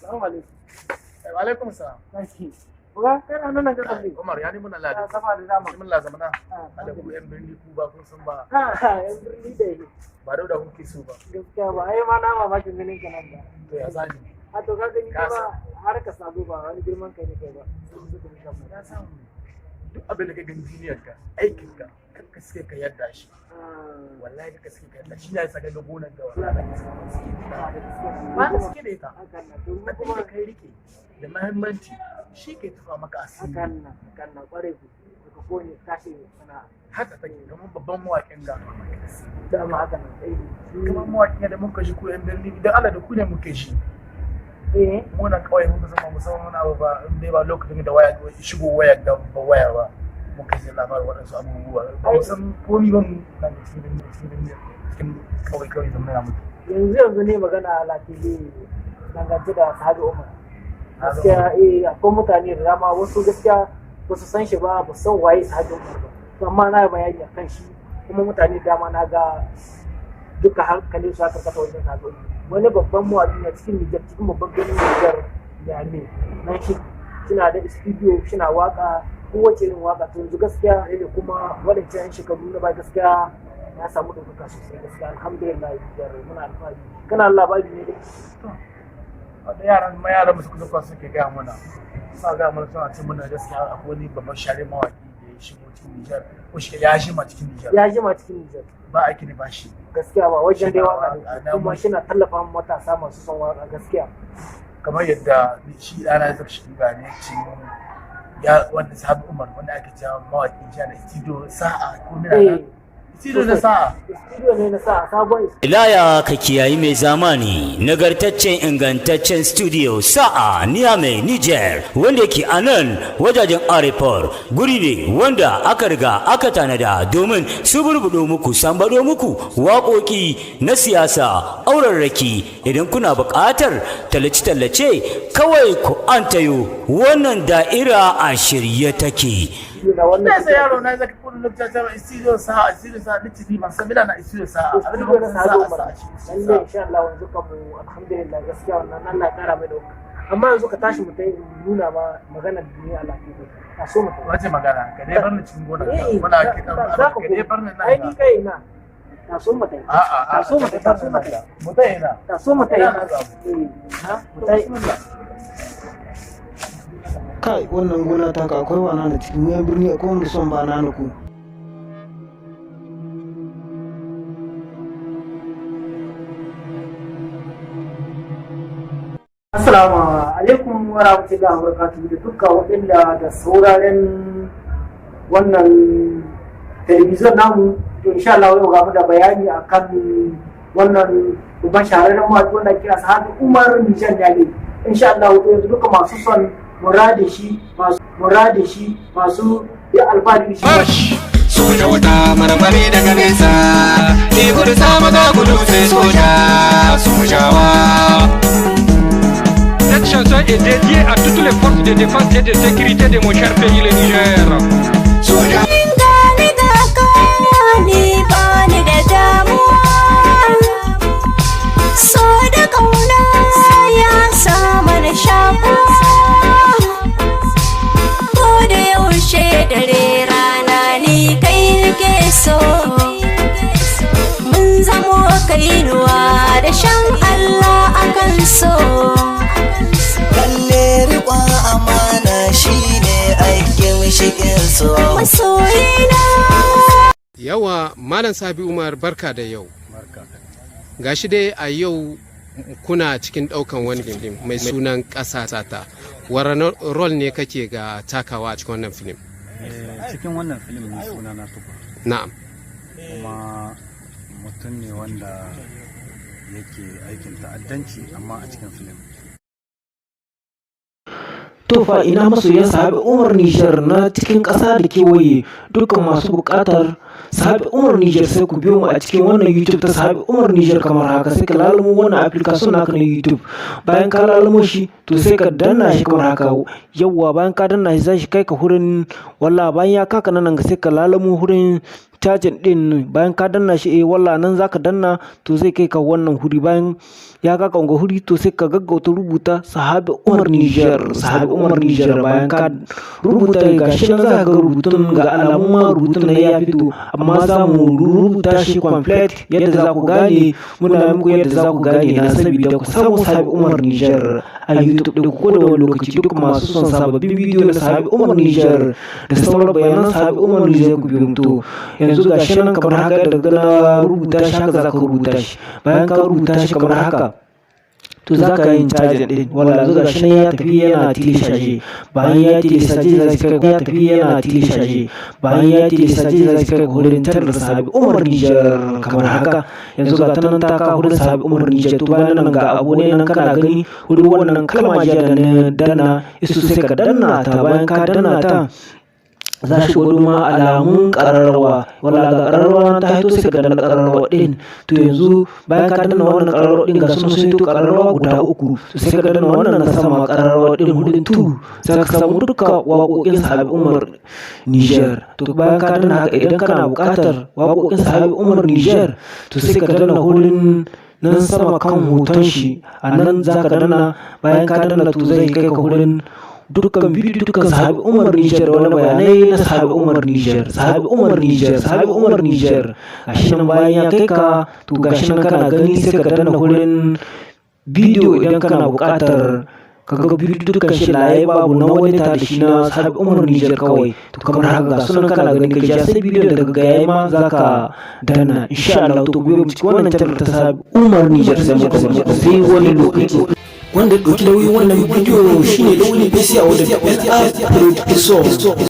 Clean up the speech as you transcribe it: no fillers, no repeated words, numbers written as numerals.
Assalamu alaikum. Wa alaikum salam. Kashi. Buga kana nan ka kalli. Umar ya ni muna ladi. Sama da dama. Mun la zamana. Da ku yan birni ku ba kun san ba. Yan birni da yi. Ba da kuke so ba. Gaskiya ba ai ma na mamakin ganin ka nan da. To ya zani. A to ka gani ba har ka sabo ba wani girman kai ne kai ba. Ya san duk abin da ka gani duniyar ka aikin ka ka suke ka yadda shi. Wallahi ka suke ka yadda shi ya saka ga gonan ga wallahi. Ba ka suke da ita. Kuma kai rike da muhimmanci shi ke tufa maka asiri. Hakan na kware ku. Ka kone tashi sana. Haka take kamar babban mawaƙin ga. Dama haka nan. Kamar mawaƙin da muka ji ko yan birni idan Allah da ku ne muke shi. Muna kawai muka zama musamman muna ba dai ba lokacin da waya shigo wayar da ba waya ba muka ji labarin waɗansu abubuwa ba mu san komi ba mu na cikin kawai da muna mutu. Yanzu ne magana a lafiya dangance da Sahabi Umar. Gaskiya akwai mutane da dama wasu gaskiya ba su san shi ba san waye Sahabi Umar ba. Amma na yi bayani a kan shi kuma mutane dama na ga duka hankalin su aka kasa wajen Sahabi Umar. Wani babban mawaƙi na cikin Nijar cikin babban birnin Nijar ya ne nan shi suna da studio suna waka kowace irin waka to yanzu gaskiya ne kuma waɗancan shekaru na ba gaskiya ya samu ɗaukaka sosai gaskiya alhamdulillah Nijar muna alfahari kana labari ne dai wanda yaran mu suka suke gaya mana suna gaya mana suna ce mana gaskiya akwai wani babban share mawaƙi da ya shigo cikin Nijar ko shi ya jima cikin Nijar ba aiki ne ba shi gaskiya ba wajen dai waka ne kuma shi na tallafa matasa masu son waka gaskiya kamar yadda shi ɗana zai shi ba ne ci ya wanda Sahabi Umar wanda ake cewa mawaƙi shi na studio sa'a ko mina studio na sa'a studio ne na sa'a sabon Ilaya ka kiyayi mai zamani nagartaccen ingantaccen studio sa'a Niamey Niger wanda yake a nan wajajen Arepor guri ne wanda aka riga aka tanada domin su burbudo muku sambado muku waƙoƙi na siyasa aurarraki idan kuna buƙatar tallace-tallace kawai ku antayo wannan da'ira a shirye take. Wannan sai yaro na zaka kullum lokacin ta studio sa'a ni tv ban san bila na studio sa'a abin da ban san sa'a lalle insha Allah wanzu kan mu alhamdulillah gaskiya wannan Allah ya kara mai dauka amma yanzu ka tashi mu tai nuna ma magana duniya Allah ke ka so mu wace magana ka dai bar ni cikin gona muna kidan ka dai bar ni nan ai ni kai na ka so mu tai ka so mu tai mu tai na ka so mu tai mu tai kai wannan gona ta ka akwai wana da cikin yan birni akwai wanda son ba na ku Assalamu alaikum wa rahmatullahi wa barakatuhu da dukkan waɗanda da sauraren wannan talabijin namu to insha Allah yau ga mu da bayani akan wannan babban shahararren mawaƙi wanda kira Sahabi Umar Nijar ne insha Allah yanzu duka masu son murade shi masu ya alfahari shi soja wuta marmari daga nesa ni gudu sama ga gudu sai sojawa. Cette chanson est dédiée à toutes les forces de défense et de sécurité de mon cher pays le Niger. Soja mun zamo kainuwa da shan Allah akan so lalle riƙon amana shine aikin shigin so masoyina. Yawa Malam Sahabi Umar barka da yau. Gashi dai a yau kuna cikin ɗaukan wani film mai sunan ƙasa sata. Wani rol ne kake ga takawa a cikin wannan film? Cikin wannan film ne suna na Tukur. Na'am. Kuma mutum ne wanda yake aikin ta'addanci amma a cikin film. Tofa ina masoyan Sahabi Umar Nijar na cikin ƙasa da kewaye dukkan masu buƙatar Sahabi Umar Niger sai ku biyo mu a cikin wannan YouTube ta Sahabi Umar Niger kamar haka sai ka lalumo wannan application naka na YouTube bayan ka lalumo shi to sai ka danna shi kamar haka yawwa bayan ka danna shi zai kai ka hurin walla bayan ya kaka nan sai ka lalumo hurin cajin din bayan ka danna shi walla nan zaka danna to zai kai ka wannan huri bayan ya kaka ga huri to sai ka gaggauta rubuta Sahabi Umar Niger Sahabi Umar Niger bayan ka rubuta gashi nan zaka ga rubutun ga alamun ma rubutun nan ya fito amma za mu rubuta shi complete yadda za ku gane muna muku yadda za ku gane na saboda ku samu Sahabi Umar Niger a YouTube din ko da wani lokaci duk masu son sababbin bidiyo na Sahabi Umar Niger da sauran bayanan Sahabi Umar Niger ku biyo yanzu gashi nan kamar haka daga na rubuta shi haka za ka rubuta shi bayan ka rubuta shi kamar haka to za ka yin cajin din wala yanzu gashi nan ya tafi yana tilishaje bayan ya tilishaje za su kai ya tafi yana tilishaje bayan ya tilishaje za su kai hurin tar da Sahabi Umar Niger kamar haka yanzu ga ta nan ta ka hurin Sahabi Umar Niger to bayan nan ga abu ne nan kana gani hurin wannan kalma jiya da na danna isu sai ka danna ta bayan ka danna ta za shi gwado ma alamun ƙararrawa wala ga ƙararrawa ta haito sai ka danna ƙararrawa ɗin to yanzu bayan ka danna wannan ƙararrawa ɗin ga sun to ƙararrawa guda 3 to sai ka danna wannan na sama ƙararrawa ɗin hudun 2 sai ka samu duka waƙoƙin Sahabi Umar Niger to bayan ka danna haka idan kana buƙatar waƙoƙin Sahabi Umar Niger to sai ka danna hudun nan sama kan hoton shi a nan za ka danna bayan ka danna to zai kai ka hudun dukkan bidiyo dukkan Sahabi Umar Niger wani bayanai na Sahabi Umar Niger Sahabi Umar Niger Sahabi Umar Niger gashi nan bayan ya kai ka to gashi nan kana gani sai ka danna wurin bidiyo idan kana buƙatar kaga bidiyo dukkan shi laye babu na wani ta da shi na Sahabi Umar Niger kawai to kamar haka ga sunan kana gani ka ja sai bidiyo daga ga yayi ma zaka danna insha Allah to gobe mu ci wannan channel ta Sahabi Umar Niger sai wani lokaci wanda ɗauki nauyin wannan bidiyo shine Lawli PC a wadda PSR Production.